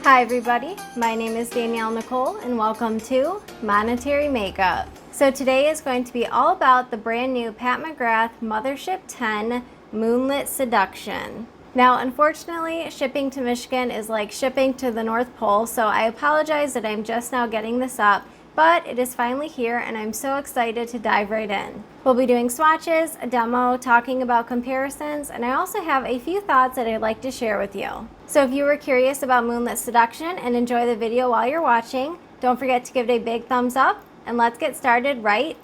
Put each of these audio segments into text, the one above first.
Hi everybody, my name is Danielle Nicole and welcome to Monetary Makeup. So today is going to be all about the brand new Pat McGrath Mothership 10 Moonlit Seduction. Now unfortunately, shipping to Michigan is like shipping to the North Pole, so I apologize that I'm just now getting this up, but it is finally here and I'm so excited to dive right in. We'll be doing swatches, a demo, talking about comparisons, and I also have a few thoughts that I'd like to share with you. So if you were curious about Moonlit Seduction and enjoy the video while you're watching, don't forget to give it a big thumbs up, and let's get started right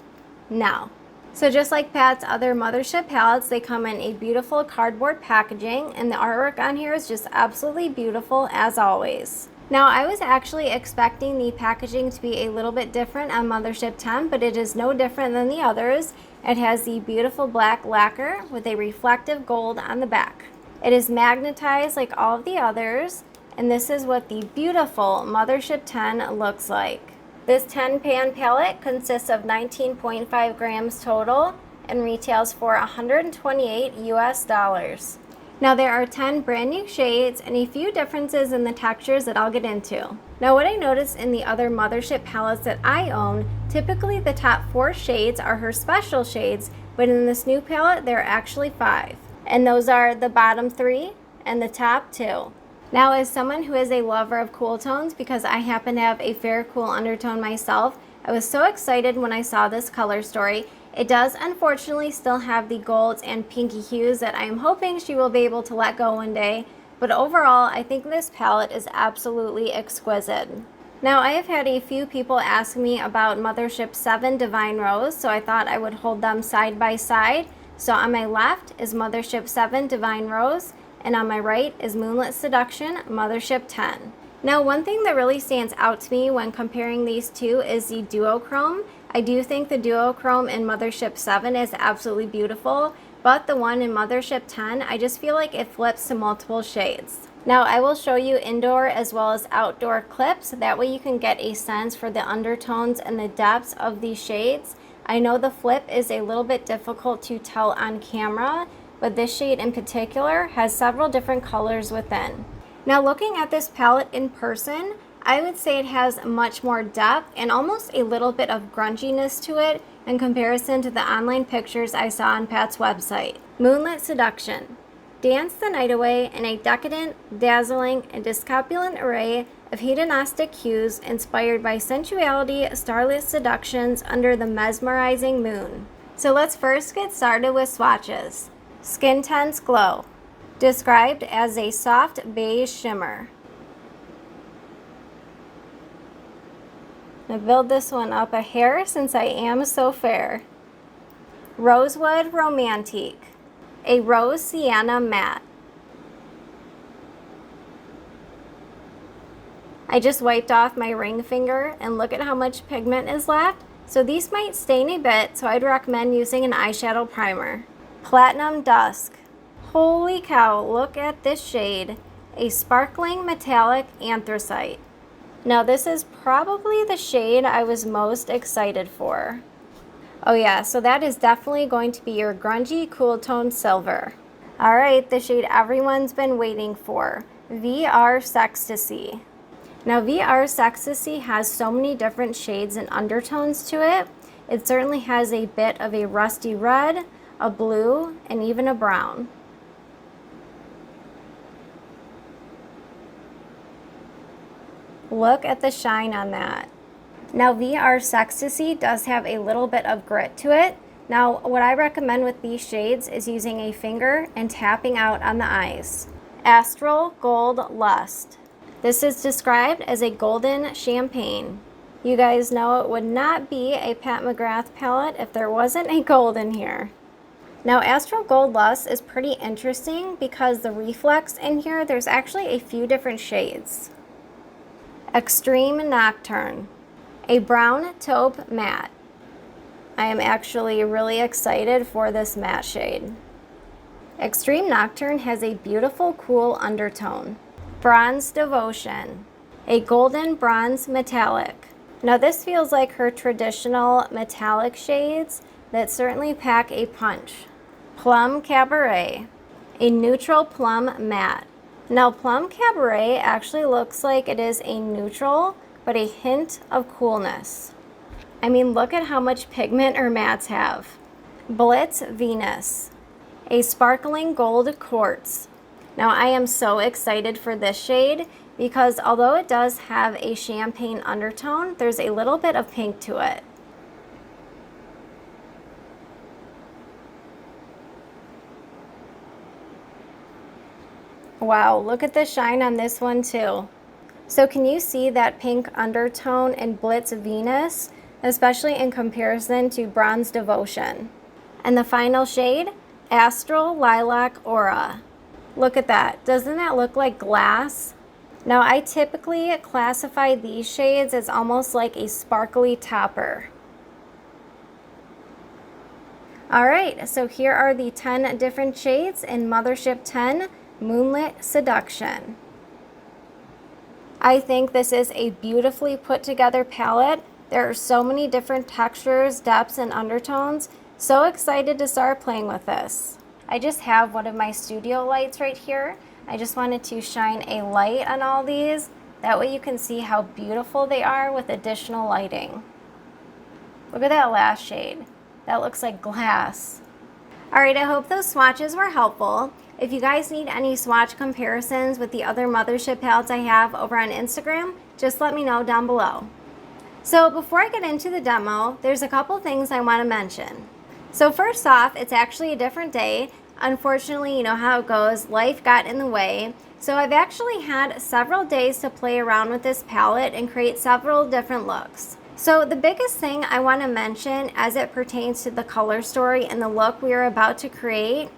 now. So just like Pat's other Mothership palettes, they come in a beautiful cardboard packaging, and the artwork on here is just absolutely beautiful as always. Now I was actually expecting the packaging to be a little bit different on Mothership 10, but it is no different than the others. It has the beautiful black lacquer with a reflective gold on the back. It is magnetized like all of the others, and this is what the beautiful Mothership 10 looks like. This 10 pan palette consists of 19.5 grams total and retails for $128 US. Now there are 10 brand new shades and a few differences in the textures that I'll get into. Now what I noticed in the other Mothership palettes that I own, typically the top 4 shades are her special shades, but in this new palette there are actually 5. And those are the bottom 3 and the top 2. Now as someone who is a lover of cool tones, because I happen to have a fair cool undertone myself, I was so excited when I saw this color story. It does unfortunately still have the golds and pinky hues that I am hoping she will be able to let go one day, but overall I think this palette is absolutely exquisite. Now I have had a few people ask me about Mothership 7 Divine Rose, so I thought I would hold them side by side. So on my left is Mothership 7 Divine Rose, and on my right is Moonlit Seduction Mothership 10. Now one thing that really stands out to me when comparing these two is the duochrome. I do think the duochrome in Mothership 7 is absolutely beautiful, but the one in Mothership 10, I just feel like it flips to multiple shades. Now I will show you indoor as well as outdoor clips, that way you can get a sense for the undertones and the depths of these shades. I know the flip is a little bit difficult to tell on camera, but this shade in particular has several different colors within. Now looking at this palette in person, I would say it has much more depth and almost a little bit of grunginess to it in comparison to the online pictures I saw on Pat's website. Moonlit Seduction. Dance the night away in a decadent, dazzling, and discopulent array of hedonistic hues inspired by sensuality, starlit seductions under the mesmerizing moon. So let's first get started with swatches. Skin Tense Glow. Described as a soft beige shimmer. Now build this one up a hair since I am so fair. Rosewood Romantique. A Rose Sienna Matte. I just wiped off my ring finger and look at how much pigment is left. So these might stain a bit, so I'd recommend using an eyeshadow primer. Platinum Dusk. Holy cow, look at this shade. A sparkling metallic anthracite. Now this is probably the shade I was most excited for. Oh yeah, so that is definitely going to be your grungy cool tone silver. Alright, the shade everyone's been waiting for. VR Sextasy. Now VR Sextasy has so many different shades and undertones to it. It certainly has a bit of a rusty red, a blue, and even a brown. Look at the shine on that. Now VR Sextasy does have a little bit of grit to it. Now what I recommend with these shades is using a finger and tapping out on the eyes. Astral Gold Lust. This is described as a golden champagne. You guys know it would not be a Pat McGrath palette if there wasn't a gold in here. Now Astral Gold Lust is pretty interesting because the reflex in here, there's actually a few different shades. Extreme Nocturne. A brown taupe matte. I am actually really excited for this matte shade. Extreme Nocturne has a beautiful cool undertone. Bronze Devotion. A golden bronze metallic. Now this feels like her traditional metallic shades that certainly pack a punch. Plum Cabaret. A neutral plum matte. Now Plum Cabaret actually looks like it is a neutral, but a hint of coolness. I mean, look at how much pigment her mattes have. Blitz Venus, a sparkling gold quartz. Now I am so excited for this shade because although it does have a champagne undertone, there's a little bit of pink to it. Wow, look at the shine on this one too. So can you see that pink undertone in Blitz Venus, especially in comparison to Bronze Devotion? And the final shade, Astral Lilac Aura. Look at that. Doesn't that look like glass? Now I typically classify these shades as almost like a sparkly topper. Alright, so here are the 10 different shades in Mothership 10 Moonlit Seduction. I think this is a beautifully put together palette. There are so many different textures, depths, and undertones. So excited to start playing with this. I just have one of my studio lights right here. I just wanted to shine a light on all these. That way you can see how beautiful they are with additional lighting. Look at that last shade. That looks like glass. Alright, I hope those swatches were helpful. If you guys need any swatch comparisons with the other Mothership palettes I have over on Instagram, just let me know down below. So before I get into the demo, there's a couple things I want to mention. So first off, it's actually a different day. Unfortunately, you know how it goes, life got in the way. So I've actually had several days to play around with this palette and create several different looks. So the biggest thing I want to mention as it pertains to the color story and the look we are about to create,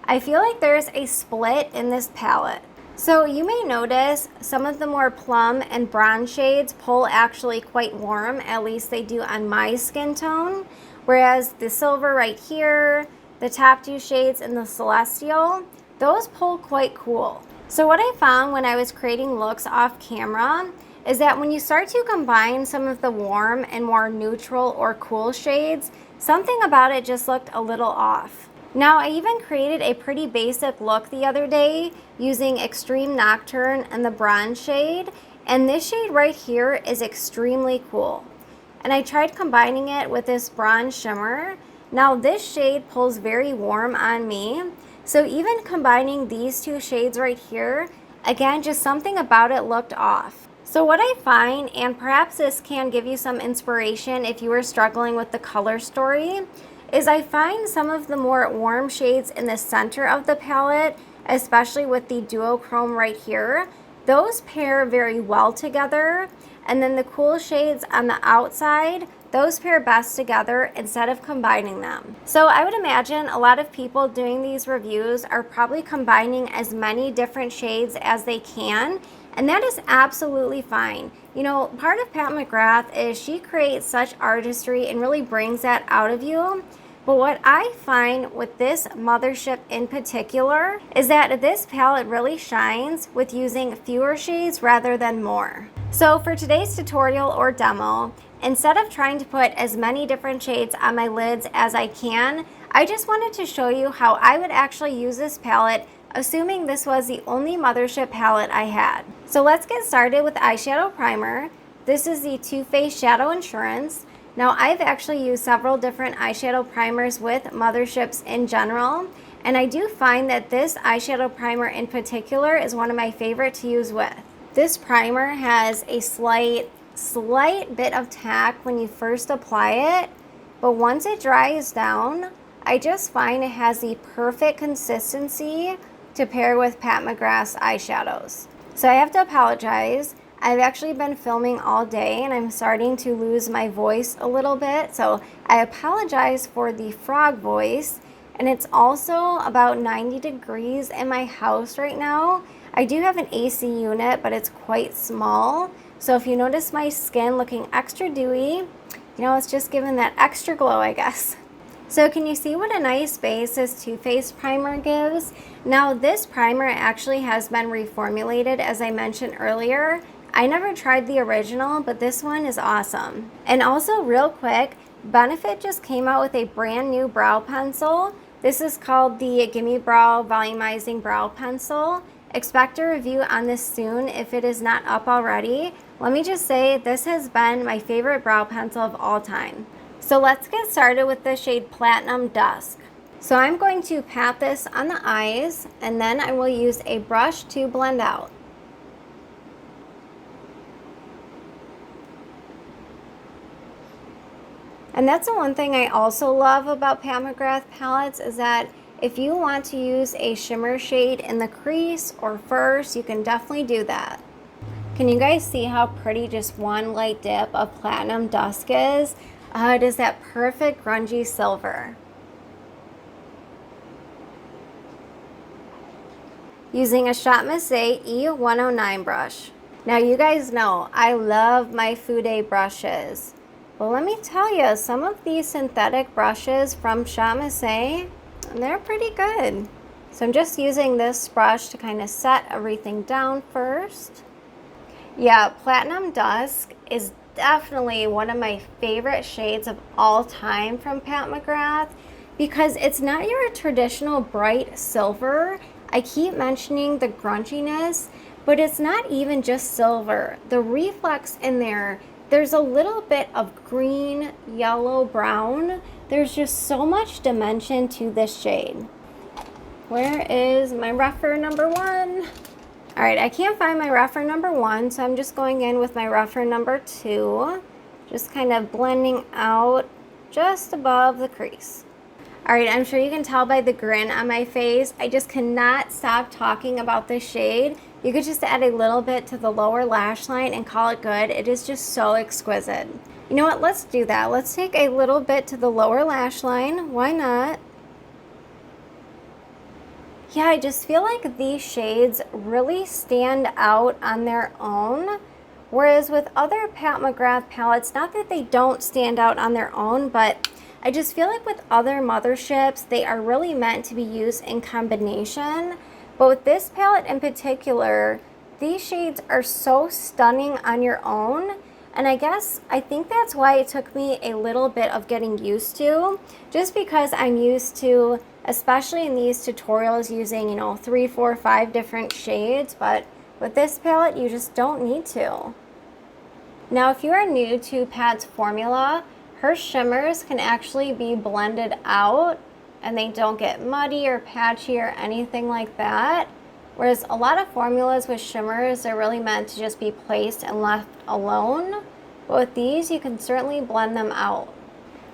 I feel like there's a split in this palette. So you may notice some of the more plum and bronze shades pull actually quite warm, at least they do on my skin tone. Whereas the silver right here, the top two shades in the celestial, those pull quite cool. So what I found when I was creating looks off camera is that when you start to combine some of the warm and more neutral or cool shades, something about it just looked a little off. Now I even created a pretty basic look the other day using Extreme Nocturne and the bronze shade, and this shade right here is extremely cool. And I tried combining it with this bronze shimmer. Now this shade pulls very warm on me, so even combining these two shades right here, again, just something about it looked off. So what I find, and perhaps this can give you some inspiration if you are struggling with the color story, is I find some of the more warm shades in the center of the palette, especially with the duochrome right here, those pair very well together. And then the cool shades on the outside, those pair best together instead of combining them. So I would imagine a lot of people doing these reviews are probably combining as many different shades as they can, and that is absolutely fine. You know, part of Pat McGrath is she creates such artistry and really brings that out of you. But what I find with this Mothership in particular is that this palette really shines with using fewer shades rather than more. So for today's tutorial or demo, instead of trying to put as many different shades on my lids as I can, I just wanted to show you how I would actually use this palette, assuming this was the only Mothership palette I had. So let's get started with eyeshadow primer. This is the Too Faced Shadow Insurance. Now I've actually used several different eyeshadow primers with Motherships in general, and I do find that this eyeshadow primer in particular is one of my favorite to use with. This primer has a slight bit of tack when you first apply it, but once it dries down, I just find it has the perfect consistency to pair with Pat McGrath's eyeshadows. So I have to apologize. I've actually been filming all day and I'm starting to lose my voice a little bit, so I apologize for the frog voice. And it's also about 90 degrees in my house right now. I do have an AC unit, but it's quite small. So if you notice my skin looking extra dewy, you know, it's just giving that extra glow, I guess. So can you see what a nice base this Too Faced primer gives? Now this primer actually has been reformulated, as I mentioned earlier. I never tried the original, but this one is awesome. And also real quick, Benefit just came out with a brand new brow pencil. This is called the Gimme Volumizing Brow Pencil. Expect a review on this soon if it is not up already. Let me just say, this has been my favorite brow pencil of all time. So let's get started with the shade Platinum Dusk. So I'm going to pat this on the eyes, and then I will use a brush to blend out. And that's the one thing I also love about Pat McGrath palettes, is that if you want to use a shimmer shade in the crease or first, you can definitely do that. Can you guys see how pretty just one light dip of Platinum Dusk is? It is that perfect grungy silver. Using a Shop Missy E109 brush. Now you guys know I love my Fude brushes. But let me tell you, some of these synthetic brushes from Shop Missy, they're pretty good. So I'm just using this brush to kind of set everything down first. Yeah, Platinum Dusk is definitely one of my favorite shades of all time from Pat McGrath, because it's not your traditional bright silver. I keep mentioning the grunginess, but it's not even just silver. The reflex in there, there's a little bit of green, yellow, brown. There's just so much dimension to this shade. Where is my rougher number one? All right, I can't find my rougher number one, so I'm just going in with my rougher number two, just kind of blending out just above the crease. All right, I'm sure you can tell by the grin on my face, I just cannot stop talking about this shade. You could just add a little bit to the lower lash line and call it good. It is just so exquisite. You know what, let's do that. Let's take a little bit to the lower lash line. Why not? Yeah, I just feel like these shades really stand out on their own. Whereas with other Pat McGrath palettes, not that they don't stand out on their own, but I just feel like with other motherships, they are really meant to be used in combination. But with this palette in particular, these shades are so stunning on your own. And I think that's why it took me a little bit of getting used to, just because I'm used to, especially in these tutorials, using, you know, 3, 4, 5 different shades. But with this palette, you just don't need to. Now, if you are new to Pat's formula, her shimmers can actually be blended out and they don't get muddy or patchy or anything like that. Whereas a lot of formulas with shimmers are really meant to just be placed and left alone. But with these, you can certainly blend them out.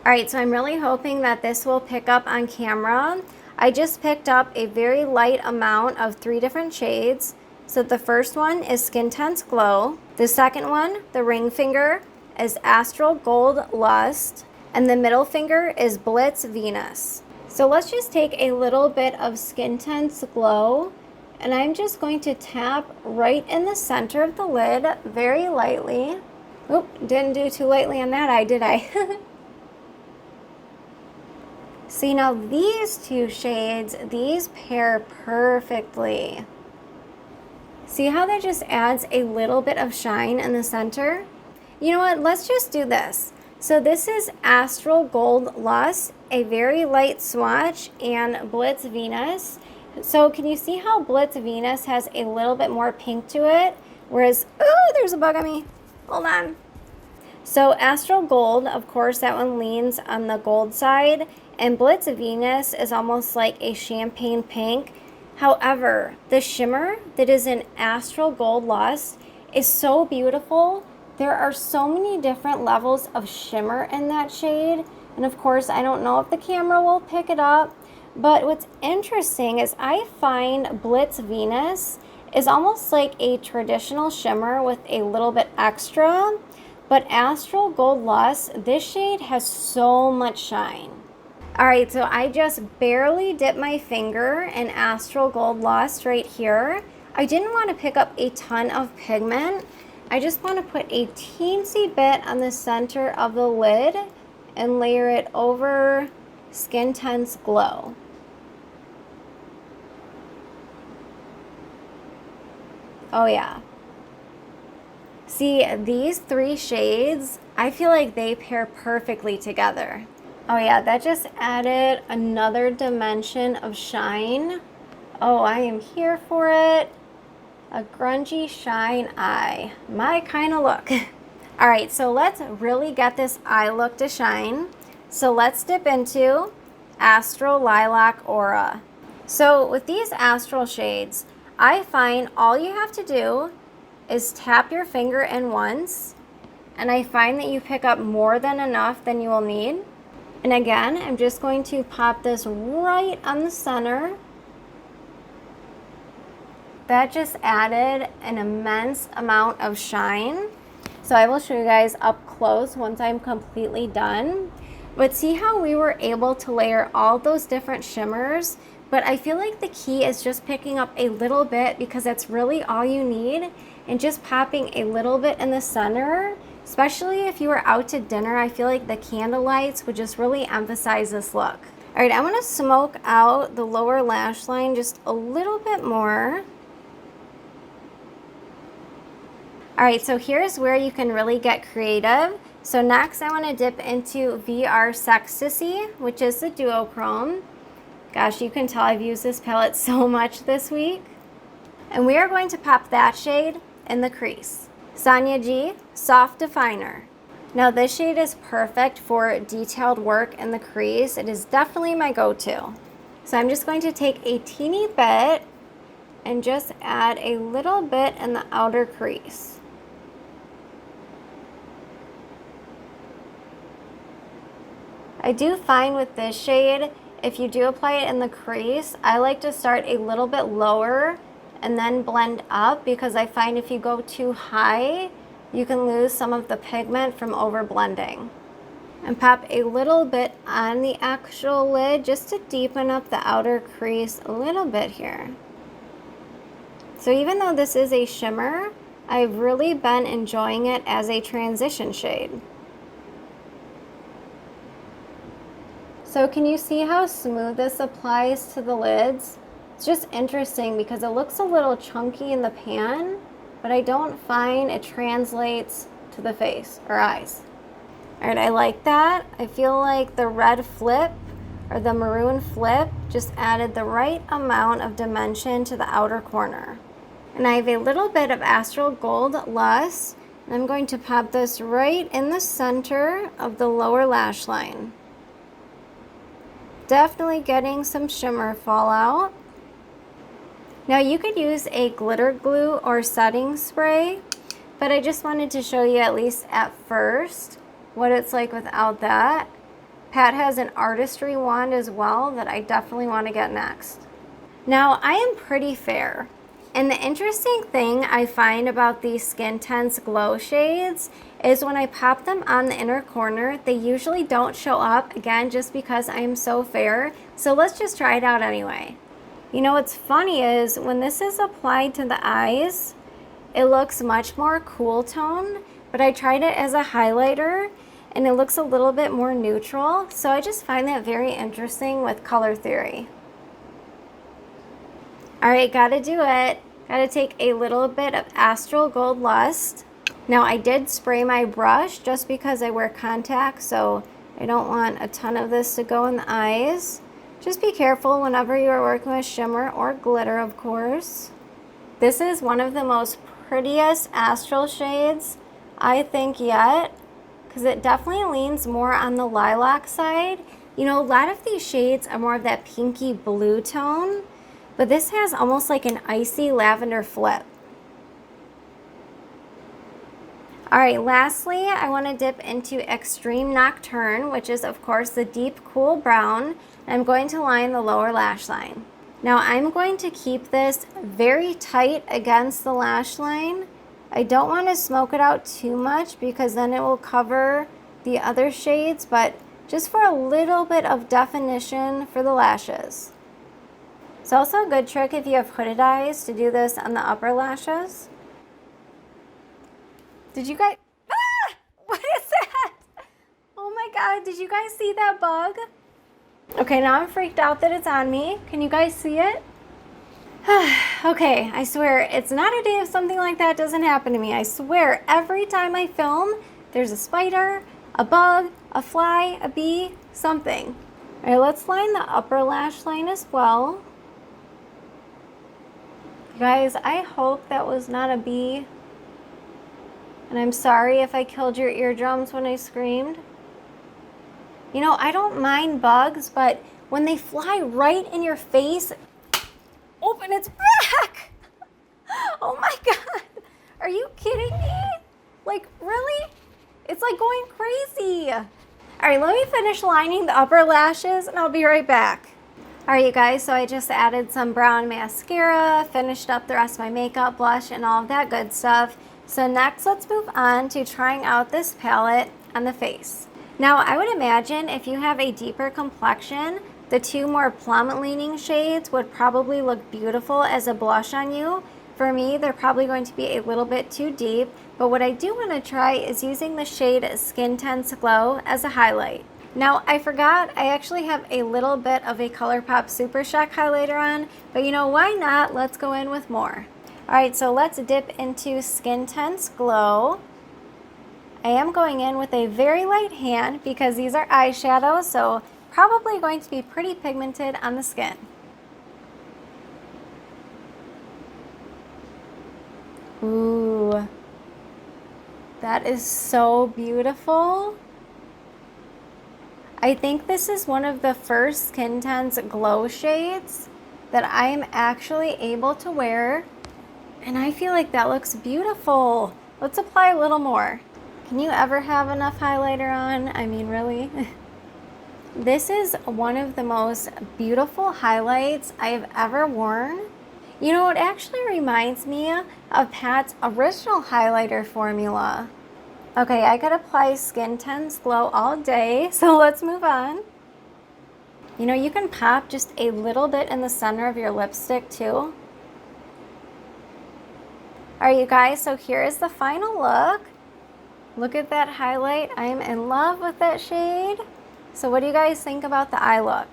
All right, so I'm really hoping that this will pick up on camera. I just picked up a very light amount of 3 different shades. So the first one is Skin Tense Glow. The second one, the ring finger, is Astral Gold Lust. And the middle finger is Blitz Venus. So let's just take a little bit of Skin Tense Glow, and I'm just going to tap right in the center of the lid very lightly. Oop, didn't do too lightly on that eye, did I? See, now these two shades, these pair perfectly. See how that just adds a little bit of shine in the center? You know what, let's just do this. So this is Astral Gold Lust, a very light swatch, and Blitz Venus. So can you see how Blitz Venus has a little bit more pink to it? Whereas, oh, there's a bug on me. Hold on. So Astral Gold, of course, that one leans on the gold side, and Blitz Venus is almost like a champagne pink. However, the shimmer that is in Astral Gold Lust is so beautiful. There are so many different levels of shimmer in that shade. And of course, I don't know if the camera will pick it up, but what's interesting is I find Blitz Venus is almost like a traditional shimmer with a little bit extra, but Astral Gold Lust, this shade has so much shine. All right, so I just barely dipped my finger in Astral Gold Lust right here. I didn't want to pick up a ton of pigment. I just want to put a teensy bit on the center of the lid and layer it over Skin Tense Glow. Oh yeah. See, these 3 shades, I feel like they pair perfectly together. Oh yeah, that just added another dimension of shine. Oh, I am here for it. A grungy shine eye, my kind of look. All right, so let's really get this eye look to shine. So let's dip into Astral Lilac Aura. So with these astral shades, I find all you have to do is tap your finger in once, and I find that you pick up more than enough than you will need. And again, I'm just going to pop this right on the center. That just added an immense amount of shine. So I will show you guys up close once I'm completely done. But see how we were able to layer all those different shimmers? But I feel like the key is just picking up a little bit, because that's really all you need, and just popping a little bit in the center. Especially if you were out to dinner, I feel like the candle lights would just really emphasize this look. All right, I'm gonna smoke out the lower lash line just a little bit more. All right, so here's where you can really get creative. So next I wanna dip into VR Sextasy, which is the duochrome. Gosh, you can tell I've used this palette so much this week. And we are going to pop that shade in the crease. Sonia G, Soft Definer. Now this shade is perfect for detailed work in the crease. It is definitely my go-to. So I'm just going to take a teeny bit and just add a little bit in the outer crease. I do find with this shade, if you do apply it in the crease, I like to start a little bit lower and then blend up, because I find if you go too high, you can lose some of the pigment from over blending. And pop a little bit on the actual lid just to deepen up the outer crease a little bit here. So even though this is a shimmer, I've really been enjoying it as a transition shade. So can you see how smooth this applies to the lids? It's just interesting because it looks a little chunky in the pan, but I don't find it translates to the face or eyes. All right, I like that. I feel like the red flip or the maroon flip just added the right amount of dimension to the outer corner. And I have a little bit of Astral Gold Lust, and I'm going to pop this right in the center of the lower lash line. Definitely getting some shimmer fallout. Now you could use a glitter glue or setting spray, but I just wanted to show you at least at first what it's like without that. Pat has an artistry wand as well that I definitely want to get next. Now I am pretty fair, and the interesting thing I find about these Skin Tense Glow shades is when I pop them on the inner corner, they usually don't show up, again, just because I am so fair. So let's just try it out anyway. You know what's funny is when this is applied to the eyes, it looks much more cool tone, but I tried it as a highlighter and it looks a little bit more neutral. So I just find that very interesting with color theory. All right, gotta do it. Gotta take a little bit of Astral Gold Lust. Now I did spray my brush just because I wear contacts, so I don't want a ton of this to go in the eyes. Just be careful whenever you are working with shimmer or glitter, of course. This is one of the most prettiest astral shades I think yet, because it definitely leans more on the lilac side. You know, a lot of these shades are more of that pinky blue tone, but this has almost like an icy lavender flip. All right, lastly, I want to dip into Extreme Nocturne, which is of course the deep cool brown. I'm going to line the lower lash line. Now I'm going to keep this very tight against the lash line. I don't want to smoke it out too much because then it will cover the other shades, but just for a little bit of definition for the lashes. It's also a good trick if you have hooded eyes to do this on the upper lashes. Did you guys, what is that? Oh my God, did you guys see that bug? Okay, now I'm freaked out that it's on me. Can you guys see it? Okay, I swear, it's not a day if something like that doesn't happen to me. I swear, every time I film, there's a spider, a bug, a fly, a bee, something. All right, let's line the upper lash line as well. You guys, I hope that was not a bee. And I'm sorry if I killed your eardrums when I screamed. You know, I don't mind bugs, but when they fly right in your face, open its back! Oh my God, are you kidding me? Like, really? It's like going crazy. All right, let me finish lining the upper lashes and I'll be right back. All right, you guys, so I just added some brown mascara, finished up the rest of my makeup, blush, and all of that good stuff. So next, let's move on to trying out this palette on the face. Now, I would imagine if you have a deeper complexion, the two more plum leaning shades would probably look beautiful as a blush on you. For me, they're probably going to be a little bit too deep, but what I do want to try is using the shade Skin Tense Glow as a highlight. Now, I forgot, I actually have a little bit of a ColourPop Super Shock highlighter on, but you know, why not? Let's go in with more. All right, so let's dip into Skin Tense Glow. I am going in with a very light hand because these are eyeshadows, so probably going to be pretty pigmented on the skin. Ooh, that is so beautiful. I think this is one of the first Skin Tense Glow shades that I am actually able to wear, and I feel like that looks beautiful. Let's apply a little more. Can you ever have enough highlighter on? I mean, really? This is one of the most beautiful highlights I've ever worn. You know, it actually reminds me of Pat's original highlighter formula. Okay, I could apply Skin Tense Glow all day, so let's move on. You know, you can pop just a little bit in the center of your lipstick too. All right, you guys, so here is the final look. Look at that highlight. I am in love with that shade. So what do you guys think about the eye look?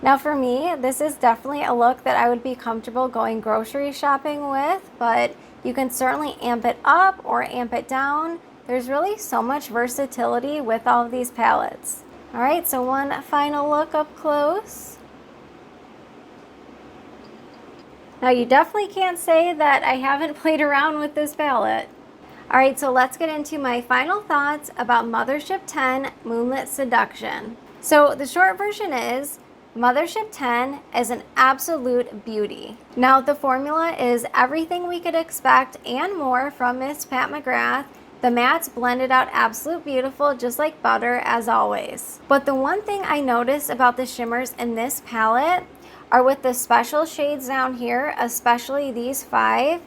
Now for me, this is definitely a look that I would be comfortable going grocery shopping with, but you can certainly amp it up or amp it down. There's really so much versatility with all of these palettes. All right, so one final look up close. Now you definitely can't say that I haven't played around with this palette. All right, so let's get into my final thoughts about Mothership 10 Moonlit Seduction. So the short version is, Mothership 10 is an absolute beauty. Now the formula is everything we could expect and more from Miss Pat McGrath. The mattes blended out absolute beautiful, just like butter as always. But the one thing I noticed about the shimmers in this palette are with the special shades down here, especially these 5.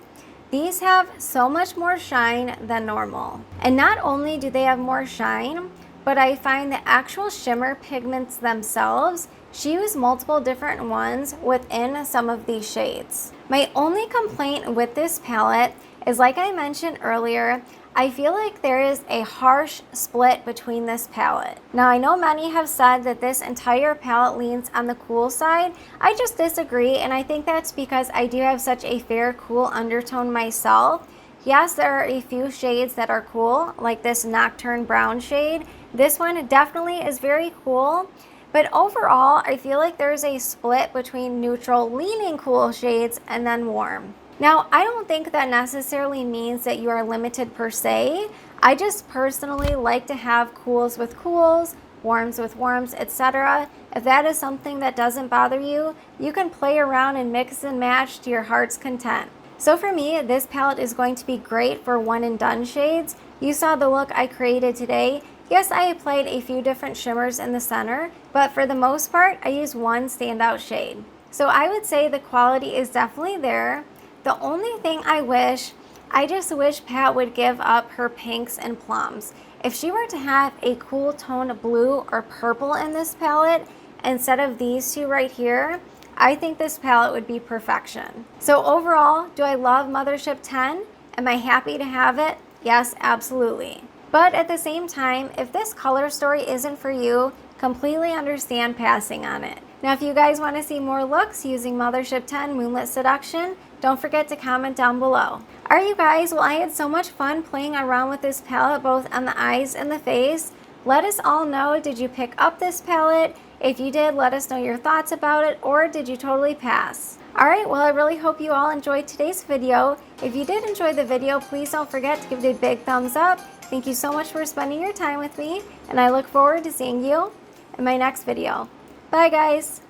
These have so much more shine than normal. And not only do they have more shine, but I find the actual shimmer pigments themselves, she used multiple different ones within some of these shades. My only complaint with this palette is, like I mentioned earlier, I feel like there is a harsh split between this palette. Now I know many have said that this entire palette leans on the cool side. I just disagree, and I think that's because I do have such a fair cool undertone myself. Yes, there are a few shades that are cool, like this Nocturne brown shade. This one definitely is very cool, but overall I feel like there's a split between neutral leaning cool shades and then warm. Now, I don't think that necessarily means that you are limited per se. I just personally like to have cools with cools, warms with warms, etc. If that is something that doesn't bother you, you can play around and mix and match to your heart's content. So for me, this palette is going to be great for one and done shades. You saw the look I created today. Yes, I applied a few different shimmers in the center, but for the most part, I used one standout shade. So I would say the quality is definitely there. The only thing I just wish Pat would give up her pinks and plums. If she were to have a cool tone blue or purple in this palette, instead of these two right here, I think this palette would be perfection. So overall, do I love Mothership 10? Am I happy to have it? Yes, absolutely. But at the same time, if this color story isn't for you, completely understand passing on it. Now, if you guys want to see more looks using Mothership 10 Moonlit Seduction, don't forget to comment down below. Alright, you guys, well, I had so much fun playing around with this palette, both on the eyes and the face. Let us all know, did you pick up this palette? If you did, let us know your thoughts about it, or did you totally pass? All right, well, I really hope you all enjoyed today's video. If you did enjoy the video, please don't forget to give it a big thumbs up. Thank you so much for spending your time with me, and I look forward to seeing you in my next video. Bye, guys.